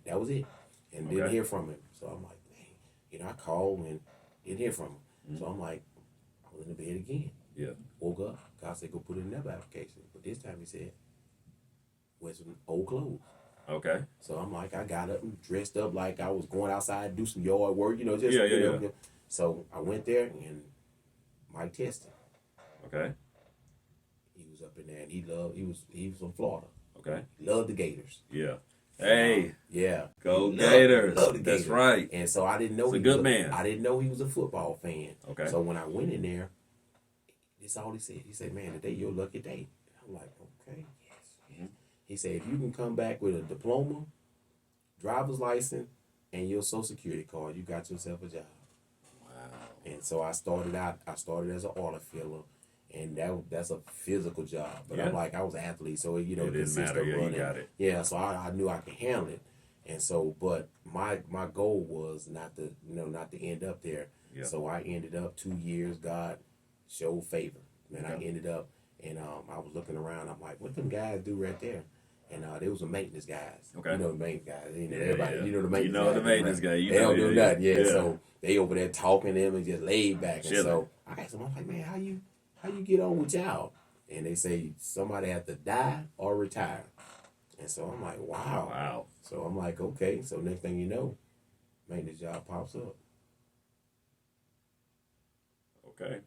Speaker 1: that was it, and didn't hear from him. So I'm like, dang, I called and didn't hear from him. So I'm like, I was in the bed again.
Speaker 2: Yeah.
Speaker 1: Woke up. God said, go put in another application. But this time He said, wear some old clothes.
Speaker 2: Okay.
Speaker 1: So I'm like, I got up and dressed up like I was going outside to do some yard work, So I went there and Mike tested.
Speaker 2: Okay.
Speaker 1: He was up in there and he was from Florida.
Speaker 2: Okay.
Speaker 1: He loved the Gators.
Speaker 2: Yeah. Hey,
Speaker 1: yeah,
Speaker 2: go Gators.
Speaker 1: Love the Gators.
Speaker 2: That's right.
Speaker 1: And so I didn't know
Speaker 2: He's a
Speaker 1: he
Speaker 2: good
Speaker 1: was
Speaker 2: man.
Speaker 1: I didn't know he was a football fan.
Speaker 2: Okay.
Speaker 1: So when I went in there, that's all he said. He said, "Man, today your lucky day." I'm like, "Okay, yes."
Speaker 2: Mm-hmm.
Speaker 1: He said, "If you can come back with a diploma, driver's license, and your social security card, you got yourself a job."
Speaker 2: Wow.
Speaker 1: And so I started as an auto filler, and that's a physical job. But
Speaker 2: Yeah.
Speaker 1: I'm like, I was an athlete, so
Speaker 2: It didn't matter. Yeah,
Speaker 1: running.
Speaker 2: you got it.
Speaker 1: Yeah, so I knew I could handle it. And so, but my goal was not to end up there.
Speaker 2: Yeah.
Speaker 1: So I ended up 2 years. God showed favor, and
Speaker 2: Okay.
Speaker 1: I ended up, and I was looking around. I'm like, what them guys do right there? And they was the maintenance guys.
Speaker 2: Okay.
Speaker 1: You know the maintenance guys. You know
Speaker 2: Yeah,
Speaker 1: everybody.
Speaker 2: yeah.
Speaker 1: You know the maintenance.
Speaker 2: You know
Speaker 1: guys,
Speaker 2: the maintenance
Speaker 1: right?
Speaker 2: guy. You
Speaker 1: They
Speaker 2: know
Speaker 1: don't do
Speaker 2: yeah.
Speaker 1: nothing. Yeah.
Speaker 2: Yeah.
Speaker 1: So they over there talking to them and just laid back.
Speaker 2: Chilling.
Speaker 1: And so I asked them, I'm like, man, how you get on with y'all? And they say somebody had to die or retire. And so I'm like, wow.
Speaker 2: Wow.
Speaker 1: So I'm like, okay. So next thing you know, maintenance job pops up.
Speaker 2: Okay.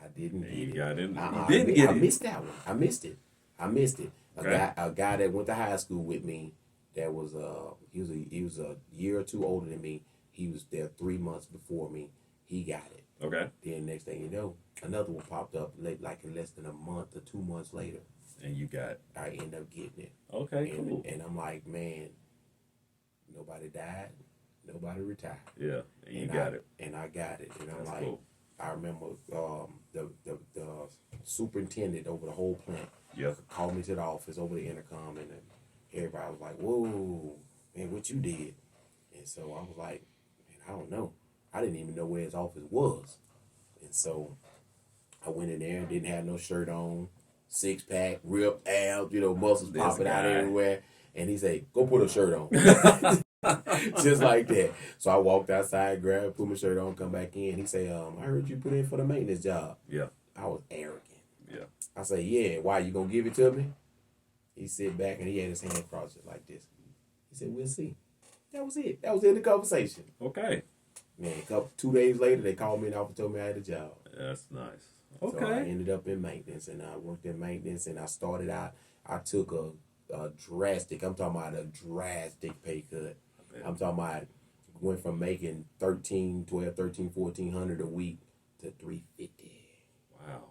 Speaker 1: I didn't
Speaker 2: And
Speaker 1: get
Speaker 2: you
Speaker 1: it.
Speaker 2: got in.
Speaker 1: I
Speaker 2: You didn't get
Speaker 1: I
Speaker 2: it.
Speaker 1: missed that one. I missed it.
Speaker 2: Okay.
Speaker 1: A guy that went to high school with me, that was he was a year or two older than me. He was there 3 months before me. He got it.
Speaker 2: Okay.
Speaker 1: Then next thing you know, another one popped up like in less than a month or 2 months later.
Speaker 2: And you got.
Speaker 1: I end up getting it.
Speaker 2: Okay.
Speaker 1: And,
Speaker 2: Cool.
Speaker 1: and I'm like, man, nobody died, nobody retired.
Speaker 2: Yeah. And you got it.
Speaker 1: And I got it. And I'm
Speaker 2: That's
Speaker 1: like,
Speaker 2: cool.
Speaker 1: I remember the superintendent over the whole plant
Speaker 2: Yep.
Speaker 1: called me to the office over the intercom, and everybody was like, whoa, man, what you did? And so I was like, man, I don't know. I didn't even know where his office was. And so I went in there and didn't have no shirt on, 6-pack, ripped abs, muscles
Speaker 2: This
Speaker 1: popping out
Speaker 2: guy.
Speaker 1: everywhere. And he said, go put a shirt on. Just like that. So I walked outside, put my shirt on, come back in. He said, I heard you put in for the maintenance job.
Speaker 2: Yeah.
Speaker 1: I was arrogant.
Speaker 2: Yeah.
Speaker 1: I said, yeah, why, you gonna give it to me? He sit back and he had his hand crossed like this. He said, we'll see. That was it. That was in the conversation.
Speaker 2: Okay.
Speaker 1: Man, 2 days later, they called me and offered told me I had a job.
Speaker 2: That's nice.
Speaker 1: So I
Speaker 2: Okay.
Speaker 1: ended up in maintenance, and I worked in maintenance, and I started out, I took a drastic pay cut.
Speaker 2: Okay.
Speaker 1: I'm talking about went from making $1,400 a week to $350.
Speaker 2: Wow.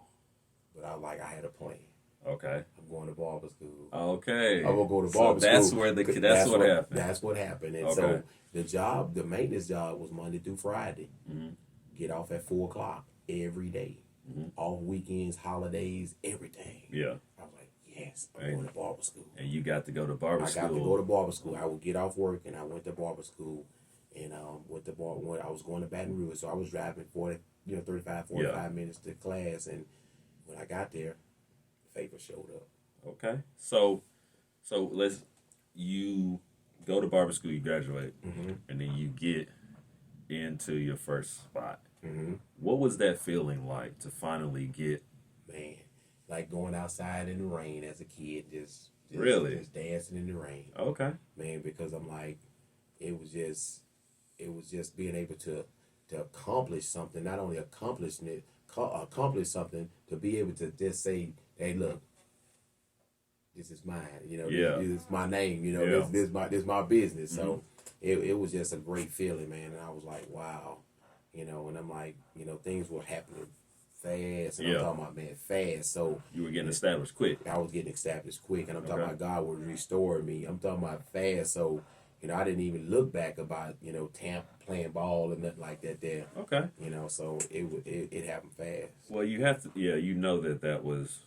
Speaker 1: But I had a plan.
Speaker 2: Okay.
Speaker 1: I'm going to barber school.
Speaker 2: Okay.
Speaker 1: I'm gonna go to
Speaker 2: So
Speaker 1: barber
Speaker 2: that's
Speaker 1: school.
Speaker 2: where that's what happened.
Speaker 1: That's what happened. And
Speaker 2: Okay.
Speaker 1: so the maintenance job was Monday through Friday.
Speaker 2: Mm-hmm.
Speaker 1: Get off at 4:00 every day.
Speaker 2: Mm-hmm.
Speaker 1: Off weekends, holidays, everything.
Speaker 2: Yeah.
Speaker 1: I was like, yes, I'm going to barber school.
Speaker 2: And you got to go to barber
Speaker 1: I
Speaker 2: school.
Speaker 1: got to go to barber school. I would get off work and I went to barber school, and when I was going to Baton Rouge, so I was driving 35, 45 minutes to class, and when I got there, favor showed up.
Speaker 2: Okay. So you go to barber school, you graduate,
Speaker 1: Mm-hmm.
Speaker 2: and then you get into your first spot.
Speaker 1: Mm-hmm.
Speaker 2: What was that feeling like to finally get?
Speaker 1: Man, like going outside in the rain as a kid, just
Speaker 2: Really?
Speaker 1: just dancing in the rain.
Speaker 2: Okay.
Speaker 1: Man, because I'm like, it was just being able to accomplish something. Not only accomplish something, to be able to just say, hey, look, this is mine.
Speaker 2: Yeah.
Speaker 1: This is my name.
Speaker 2: Yeah.
Speaker 1: This my business.
Speaker 2: Mm-hmm.
Speaker 1: So it was just a great feeling, man. And I was like, wow, and I'm like, things were happening fast. And
Speaker 2: Yeah.
Speaker 1: I'm talking about, man, fast. So
Speaker 2: You were getting established quick.
Speaker 1: I was getting established quick, and I'm talking
Speaker 2: Okay.
Speaker 1: about God would restore me. I'm talking about fast. So, I didn't even look back about, Tampa playing ball and nothing like that there.
Speaker 2: Okay.
Speaker 1: So it happened fast.
Speaker 2: Well, you have to, that was,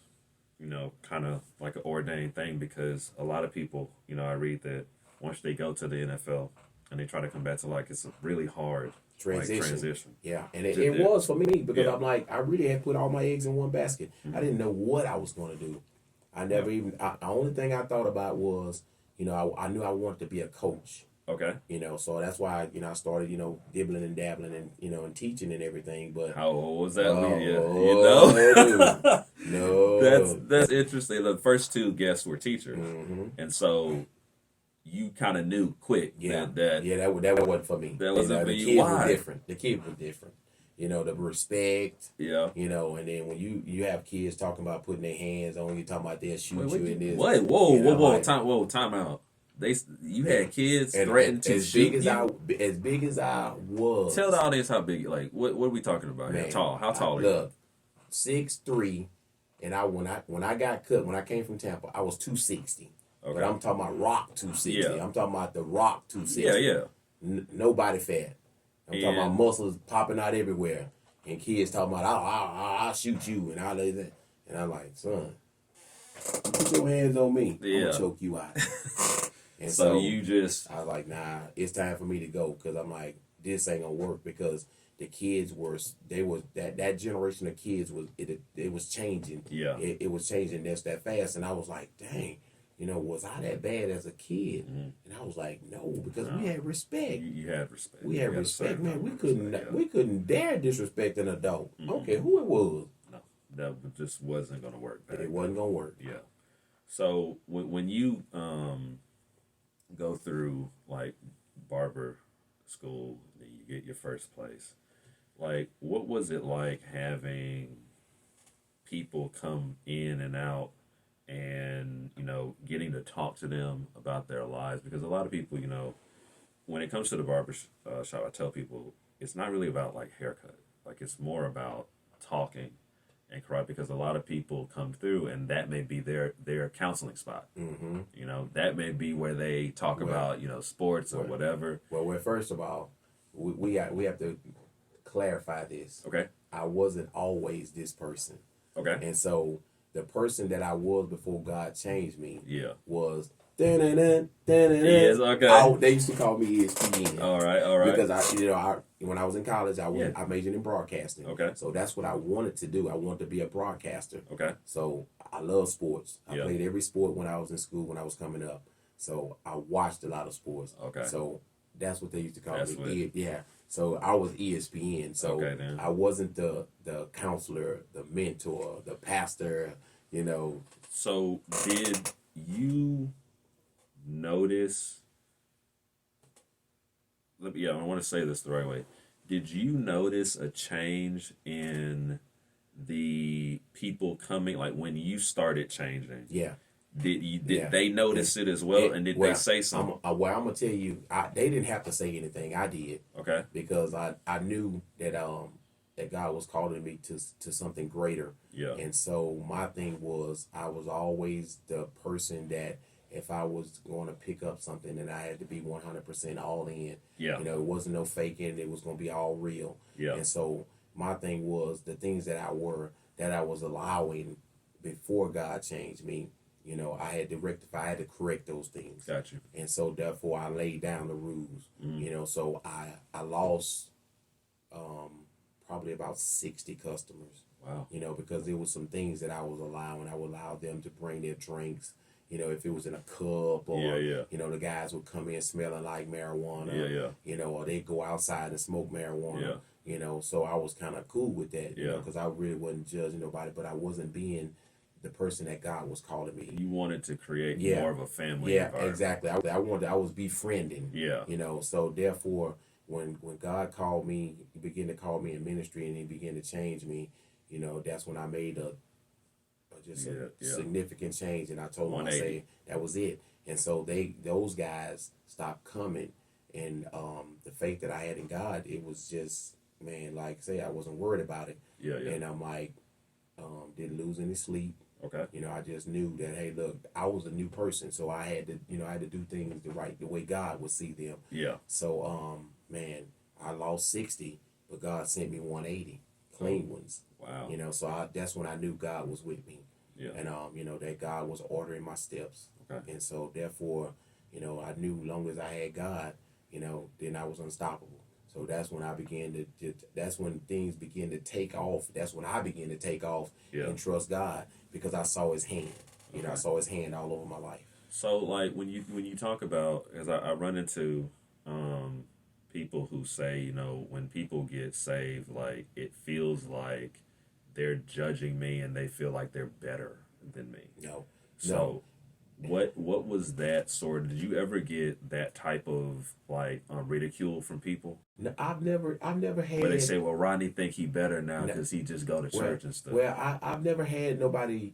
Speaker 2: kind of like an ordained thing, because a lot of people, I read that once they go to the NFL and they try to come back to, like, it's a really hard transition.
Speaker 1: Yeah, and it was for me, because
Speaker 2: Yeah.
Speaker 1: I'm like, I really had put all my eggs in one basket.
Speaker 2: Mm-hmm.
Speaker 1: I didn't know what I was going to do. I never even, the only thing I thought about was, I knew I wanted to be a coach.
Speaker 2: Okay.
Speaker 1: So that's why, I started, dibbling and dabbling and, and teaching and everything. But
Speaker 2: How old was that?
Speaker 1: no.
Speaker 2: That's interesting. The first two guests were teachers,
Speaker 1: Mm-hmm.
Speaker 2: and so you kind of knew quick that
Speaker 1: that wasn't for me.
Speaker 2: That wasn't for
Speaker 1: the
Speaker 2: you.
Speaker 1: kids
Speaker 2: Why?
Speaker 1: were different. The kids were different. The respect.
Speaker 2: Yeah.
Speaker 1: And then when you have kids talking about putting their hands on you, talking about they'll shoot you in this.
Speaker 2: Wait, whoa,
Speaker 1: like,
Speaker 2: time out. you had kids threatened to shoot you?
Speaker 1: As big as I was.
Speaker 2: Tell the audience how big. Like what are we talking about here? Tall. How tall are you?
Speaker 1: Look, 6'3", and when I got cut, when I came from Tampa, I was 260. Okay. But I'm talking about rock 260. Yeah. I'm talking about the rock 260.
Speaker 2: Yeah.
Speaker 1: Nobody fat. I'm talking about muscles popping out everywhere, and kids talking about I'll shoot you and all that. And I'm like, son, you put your hands on me, I'm gonna choke you out. And
Speaker 2: so
Speaker 1: I was like, nah, it's time for me to go, because I'm like, this ain't gonna work, because the kids that generation of kids it was changing.
Speaker 2: Yeah.
Speaker 1: It was changing that fast, and I was like, dang, was I that bad as a kid? Mm-hmm. And I was like, no, because we had respect.
Speaker 2: You had respect.
Speaker 1: We had respect, man. We couldn't dare disrespect an adult. Mm-hmm. I don't care who it was.
Speaker 2: No, that just wasn't gonna work.
Speaker 1: It wasn't gonna work.
Speaker 2: Yeah. So when you go through like barber school, and you get your first place, like what was it like having people come in and out, and getting to talk to them about their lives? Because a lot of people, when it comes to the barber shop, I tell people it's not really about like haircut. Like it's more about talking and cry, because a lot of people come through and that may be their counseling spot. Mm-hmm. That may be where they talk about sports or whatever.
Speaker 1: Well, first of all, we have to clarify this.
Speaker 2: Okay.
Speaker 1: I wasn't always this person.
Speaker 2: Okay.
Speaker 1: And so the person that I was before God changed me was
Speaker 2: yes, okay.
Speaker 1: They used to call me ESPN.
Speaker 2: All right.
Speaker 1: Because when I was in college, I majored in broadcasting.
Speaker 2: Okay.
Speaker 1: So that's what I wanted to do. I wanted to be a broadcaster.
Speaker 2: Okay.
Speaker 1: So I love sports. I played every sport when I was in school, when I was coming up. So I watched a lot of sports.
Speaker 2: Okay.
Speaker 1: So that's what they used to call me. Yeah. So I was ESPN. So I wasn't the counselor, the mentor, the pastor,
Speaker 2: So did you notice, I want to say this the right way. Did you notice a change in the people coming, like when you started changing?
Speaker 1: Yeah.
Speaker 2: Did they notice it as well? And did they say something?
Speaker 1: I'm gonna tell you, they didn't have to say anything. I did.
Speaker 2: Okay.
Speaker 1: Because I knew that that God was calling me to something greater.
Speaker 2: Yeah.
Speaker 1: And so my thing was, I was always the person that if I was going to pick up something, and I had to be 100% all in.
Speaker 2: Yeah.
Speaker 1: It wasn't no faking. It was going to be all real.
Speaker 2: Yeah.
Speaker 1: And so my thing was, the things that I was allowing before God changed me, I had to rectify, I had to correct those things.
Speaker 2: Got you.
Speaker 1: And so therefore I laid down the rules. Mm-hmm. So I lost probably about 60 customers.
Speaker 2: Wow.
Speaker 1: Because there was some things that I was allowing. I would allow them to bring their drinks. If it was in a cup, or the guys would come in smelling like marijuana. Or they'd go outside and smoke marijuana. So I was kind of cool with that. Because I really wasn't judging nobody, but I wasn't being the person that God was calling me.
Speaker 2: You wanted to create more of a family.
Speaker 1: Yeah, exactly. I was befriending.
Speaker 2: Yeah.
Speaker 1: So therefore, when God called me, he began to call me in ministry, and he began to change me. That's when I made a significant change, and I told them, I say, that was it. And so those guys stopped coming, and the faith that I had in God, it was just, man, like I say, I wasn't worried about it.
Speaker 2: Yeah.
Speaker 1: And I'm like, didn't lose any sleep.
Speaker 2: Okay.
Speaker 1: I just knew that, hey, look, I was a new person, so I had to do things the way God would see them.
Speaker 2: Yeah.
Speaker 1: So man, I lost 60, but God sent me 180 clean ones.
Speaker 2: Wow.
Speaker 1: So that's when I knew God was with me.
Speaker 2: Yeah.
Speaker 1: And that God was ordering my steps.
Speaker 2: Okay.
Speaker 1: And so therefore, I knew long as I had God, then I was unstoppable. So that's when I began that's when things began to take off. That's when I began to take off and trust God, because I saw his hand. I saw his hand all over my life.
Speaker 2: So like when you talk about, as I run into people who say, when people get saved, like it feels like they're judging me and they feel like they're better than me.
Speaker 1: No.
Speaker 2: So what was that sort of, did you ever get that type of like ridicule from people?
Speaker 1: No, I've never had.
Speaker 2: Where they say, well, Rodney think he better now because he just go to church and stuff.
Speaker 1: Well, I've never had nobody,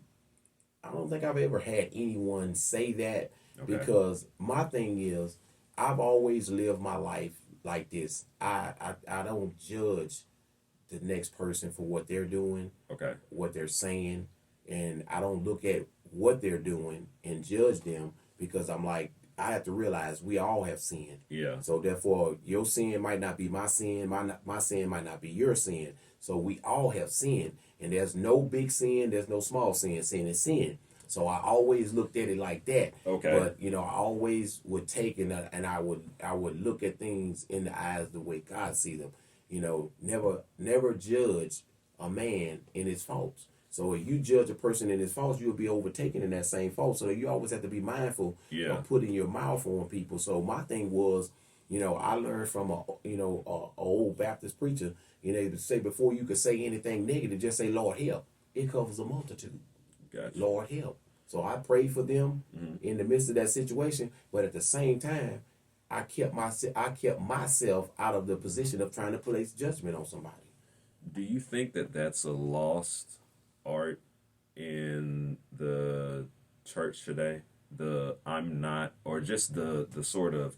Speaker 1: I don't think I've ever had anyone say that,
Speaker 2: Okay.
Speaker 1: Because my thing is, I've always lived my life like this. I don't judge the next person for what they're doing,
Speaker 2: Okay.
Speaker 1: what they're saying, and I don't look at what they're doing and judge them, because I'm like, I have to realize we all have sinned.
Speaker 2: Yeah.
Speaker 1: So therefore, your sin might not be my sin, my sin might not be your sin. So we all have sinned, and there's no big sin, there's no small sin. Sin is sin. So I always looked at it like that.
Speaker 2: Okay.
Speaker 1: But I always would take and I would look at things in the eyes the way God sees them. Never judge a man in his faults. So if you judge a person in his faults, you'll be overtaken in that same fault. So you always have to be mindful of putting your mouth on people. So my thing was, I learned from a old Baptist preacher, to say before you could say anything negative, just say, Lord help. It covers a multitude.
Speaker 2: Gotcha.
Speaker 1: Lord help. So I prayed for them in the midst of that situation, but at the same time, I kept myself out of the position of trying to place judgment on somebody.
Speaker 2: Do you think that that's a lost art in the church today? The I'm not, or just the sort of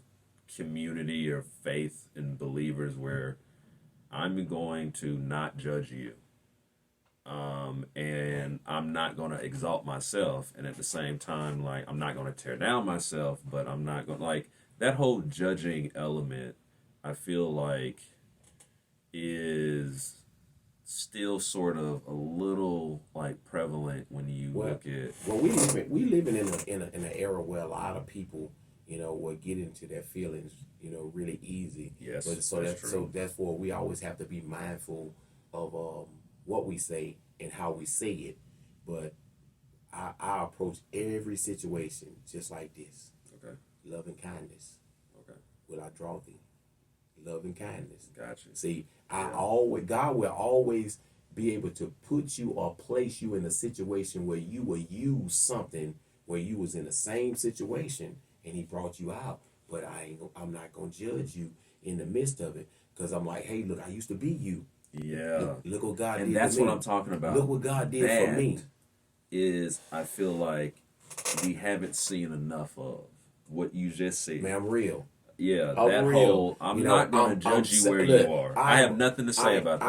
Speaker 2: community or faith in believers where I'm going to not judge you. And I'm not going to exalt myself. And at the same time, like, I'm not going to tear down myself, but I'm not going to, like, that whole judging element, I feel like is still sort of a little like prevalent when you look at.
Speaker 1: Well, we living in an era where a lot of people, will get into their feelings, really easy.
Speaker 2: Yes,
Speaker 1: but
Speaker 2: that's true.
Speaker 1: So therefore we always have to be mindful of what we say and how we say it. But I approach every situation just like this.
Speaker 2: Okay.
Speaker 1: Love and kindness.
Speaker 2: Okay.
Speaker 1: Will I draw thee? Love and kindness.
Speaker 2: Gotcha.
Speaker 1: See, God will always be able to put you or place you in a situation where you will use something where you was in the same situation and he brought you out. But I'm not gonna judge you in the midst of it, because I'm like, hey, look, I used to be you.
Speaker 2: Yeah.
Speaker 1: Look what God did.
Speaker 2: And that's
Speaker 1: to me.
Speaker 2: what I'm talking about.
Speaker 1: Look what God did for me.
Speaker 2: Is I feel like we haven't seen enough of what you just said.
Speaker 1: Man, I'm real.
Speaker 2: Yeah,
Speaker 1: I'm
Speaker 2: that
Speaker 1: real.
Speaker 2: whole I'm not going to judge you where you are. I have nothing to say about that.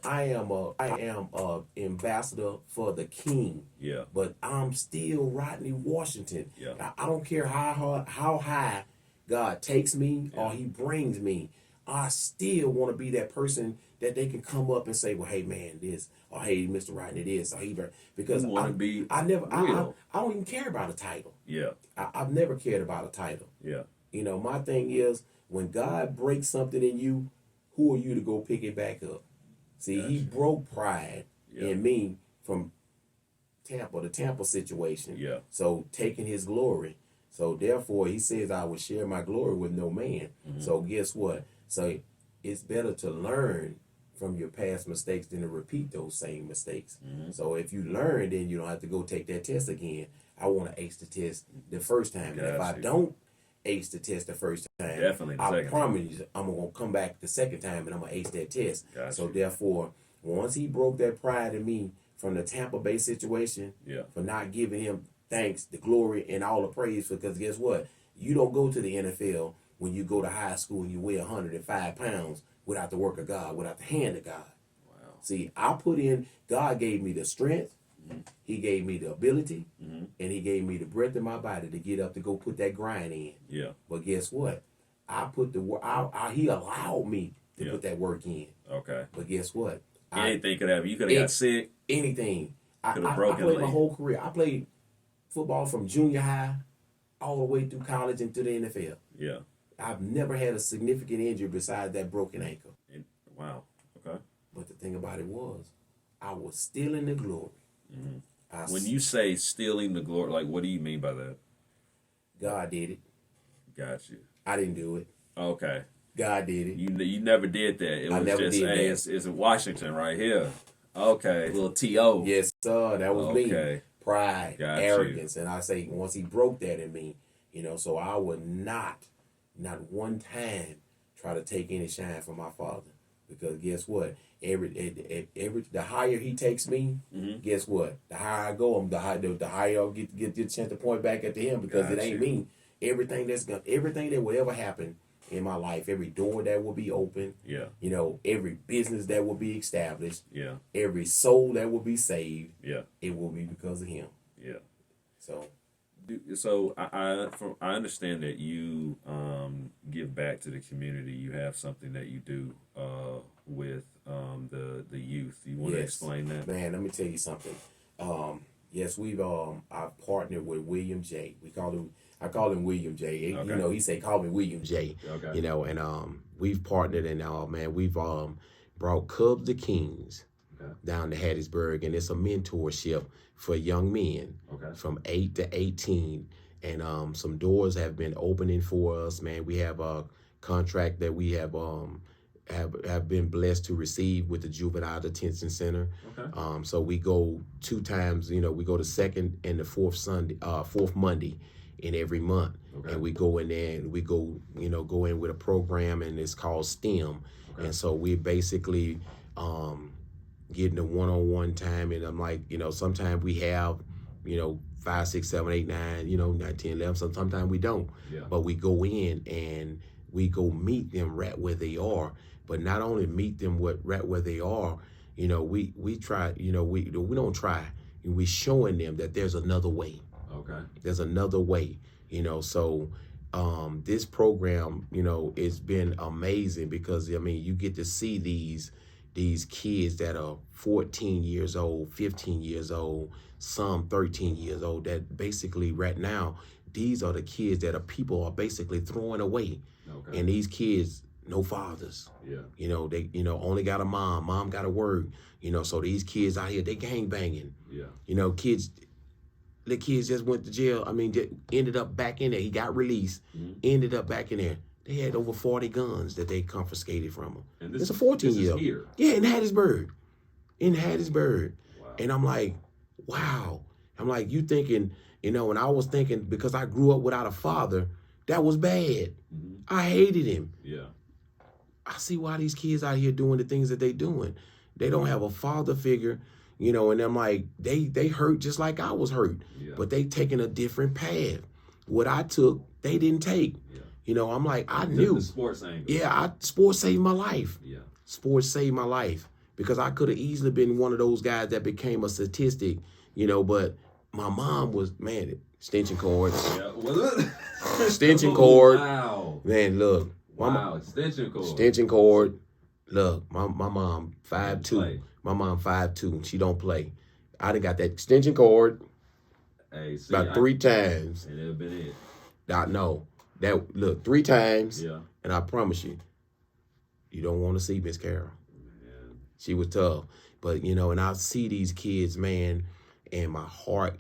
Speaker 1: I am a ambassador for the King.
Speaker 2: Yeah.
Speaker 1: But I'm still Rodney Washington.
Speaker 2: Yeah.
Speaker 1: I don't care how high God takes me or he brings me. I still want to be that person that they can come up and say, well, hey man, this, or hey, Mr. Rodney, this, or he, because I don't even care about a title.
Speaker 2: Yeah.
Speaker 1: I've never cared about a title.
Speaker 2: Yeah.
Speaker 1: My thing is, when God breaks something in you, who are you to go pick it back up? See,
Speaker 2: Gotcha.
Speaker 1: he broke pride in me from the Tampa situation.
Speaker 2: Yeah.
Speaker 1: So taking his glory. So therefore, he says, I will share my glory with no man. Mm-hmm. So guess what? So it's better to learn from your past mistakes than to repeat those same mistakes. Mm-hmm. So if you learn, then you don't have to go take that test again. I want to ace the test the first time. And if I don't ace the test the first time,
Speaker 2: definitely
Speaker 1: I promise you, I'm going to come back the second time and I'm going to ace that test. So therefore, once he broke that pride in me from the Tampa Bay situation, for not giving him thanks, the glory, and all the praise, because guess what? You don't go to the NFL when you go to high school and you weigh 105 pounds without the work of God, without the hand of God. Wow. See, God gave me the strength, he gave me the ability, and he gave me the breath in my body to get up to go put that grind in. Yeah. But guess what? He allowed me to put that work in. Okay. But guess what?
Speaker 2: Anything could happen. You could have got sick.
Speaker 1: Anything. I played my whole career. I played football from junior high all the way through college and to the NFL. Yeah. I've never had a significant injury besides that broken ankle.
Speaker 2: Wow. Okay.
Speaker 1: But the thing about it was, I was still in the glory.
Speaker 2: Mm-hmm. When you say stealing the glory, like, what do you mean by that?
Speaker 1: God did it.
Speaker 2: Got you.
Speaker 1: I didn't do it.
Speaker 2: Okay.
Speaker 1: God did it.
Speaker 2: You never did that. It was just, hey, it's Washington right here. Okay. A little T.O.
Speaker 1: Yes, sir. That was me. Pride, arrogance.
Speaker 2: You.
Speaker 1: And I say, once he broke that in me, so I would not one time try to take any shine from my Father. Because guess what? Every the higher he takes me, guess what? The higher I go, the higher I'll get the chance to point back at him, because it ain't me. Everything that will ever happen in my life, every door that will be open, every business that will be established, every soul that will be saved, it will be because of him.
Speaker 2: So I understand that you give back to the community. You have something that you do with the youth. You want to explain that?
Speaker 1: Man, let me tell you something. Yes, I've partnered with William J. I call him William J.
Speaker 2: Okay.
Speaker 1: He say call me William J.
Speaker 2: Okay.
Speaker 1: And we've partnered, and man, we've brought Cubs to Kings down to Hattiesburg, and it's a mentorship for young men from 8 to 18. And some doors have been opening for us, man. We have a contract that we have been blessed to receive with the Juvenile Detention Center. So we go 2 times, we go the second and the fourth Monday in every month. And we go in there and we go in with a program, and it's called STEM. And so we basically getting a one-on-one time, and I'm like, sometimes we have, 5, 6, 7, 8, 9, 9, 10, 11. Sometimes we don't. But we go in and we go meet them right where they are. But not only meet them right where they are, we try, we don't try. We're showing them that there's another way. There's another way, so this program, it's been amazing, because you get to see these kids that are 14 years old, 15 years old, some 13 years old, that basically right now, these are the kids that people are basically throwing away. And these kids, no fathers. They only got a mom got to work, so these kids out here, they gang banging. The kids just went to jail. Ended up back in there. He got released, ended up back in there. They had over 40 guns that they confiscated from him.
Speaker 2: And this,
Speaker 1: it's a 14-year-old.
Speaker 2: Here.
Speaker 1: Yeah, in Hattiesburg. Wow. And I'm like, wow. I'm like, you thinking, and I was thinking, because I grew up without a father, that was bad. I hated him. I see why these kids out here doing the things that they doing. They don't have a father figure, and I'm like, they hurt just like I was hurt. But they taking a different path. What I took, they didn't take. I'm like, I knew.
Speaker 2: The sports angle.
Speaker 1: Yeah, sports saved my life. Sports saved my life, because I could have easily been one of those guys that became a statistic, but my mom was, man, extension cords. Extension cord.
Speaker 2: Wow.
Speaker 1: Man, look.
Speaker 2: Extension cord.
Speaker 1: Extension cord. Look, my mom 5'2". My mom 5'2". She don't play. I done got that extension cord about 3 times.
Speaker 2: And it'll been it.
Speaker 1: I know. That, look, 3 times. And I promise you don't want to see Miss Carol. She was tough. But, and I see these kids, man, and my heart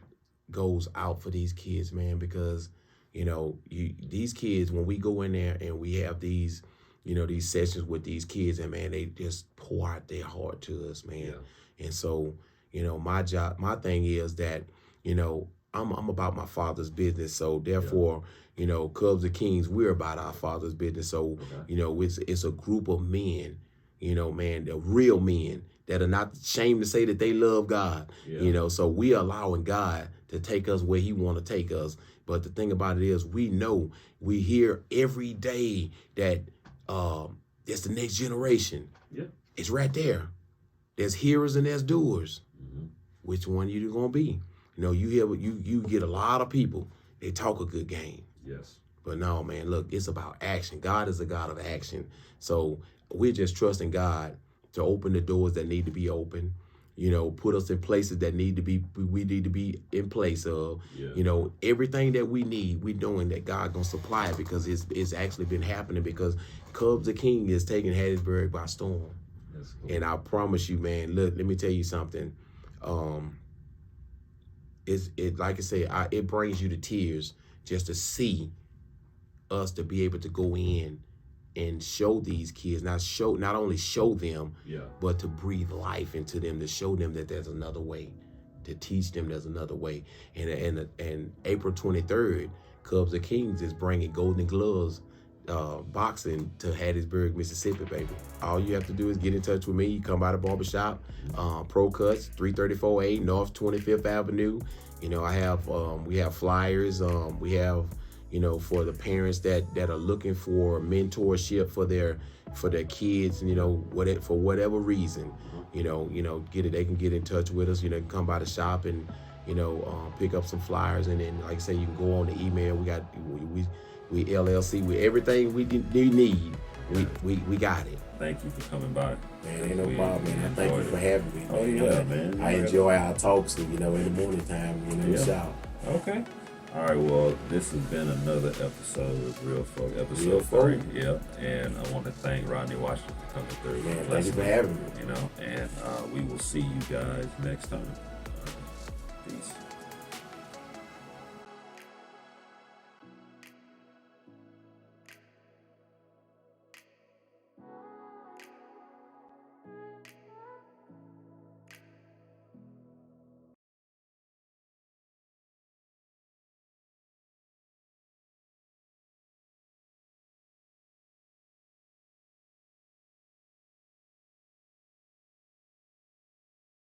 Speaker 1: goes out for these kids, man, because, these kids, when we go in there and we have these, these sessions with these kids, and, man, they just pour out their heart to us, man. And so, my thing is that, I'm about my Father's business. So, therefore, Cubs and Kings, we're about our Father's business. So, it's a group of men, man, the real men that are not ashamed to say that they love God. So we are allowing God to take us where he want to take us. But the thing about it is, we hear every day that there's the next generation. It's right there. There's hearers and there's doers. Which one you gonna be? You get a lot of people, they talk a good game. But no, man, look, it's about action. God is a God of action. So we're just trusting God to open the doors that need to be open, put us in places that we need to be in place of. Everything that we need, we're doing that God gonna supply it, because it's actually been happening, because Cubs the King is taking Hattiesburg by storm.
Speaker 2: That's cool.
Speaker 1: And I promise you, man, look, let me tell you something. Like I say, it brings you to tears just to see us to be able to go in and show these kids, not only show them, but to breathe life into them, to show them that there's another way, to teach them there's another way. And April 23rd, Cubs and Kings is bringing Golden Gloves boxing to Hattiesburg, Mississippi, baby. All you have to do is get in touch with me. You come by the barbershop, Pro Cuts, 334A North 25th Avenue. You know, I have we have flyers. We have, you know, for the parents that are looking for mentorship for their kids, and, you know, for whatever reason, you know, they can get in touch with us. You know, come by the shop and, you know, pick up some flyers, and then, like I say, you can go on the email. We LLC with everything we need. We got it.
Speaker 2: Thank you for coming by.
Speaker 1: Man, ain't no problem, man. Thank you for having me.
Speaker 2: Oh, yeah, man.
Speaker 1: I enjoy our talks, you know, in the morning time, you know, in the shower.
Speaker 2: Okay. All right, well, this has been another episode of Real Folk, episode
Speaker 1: Real
Speaker 2: 3.
Speaker 1: Folk.
Speaker 2: Yep. And I want to thank Rodney Washington for coming through.
Speaker 1: Man, thank you for having me.
Speaker 2: You know, and we will see you guys next time. Peace.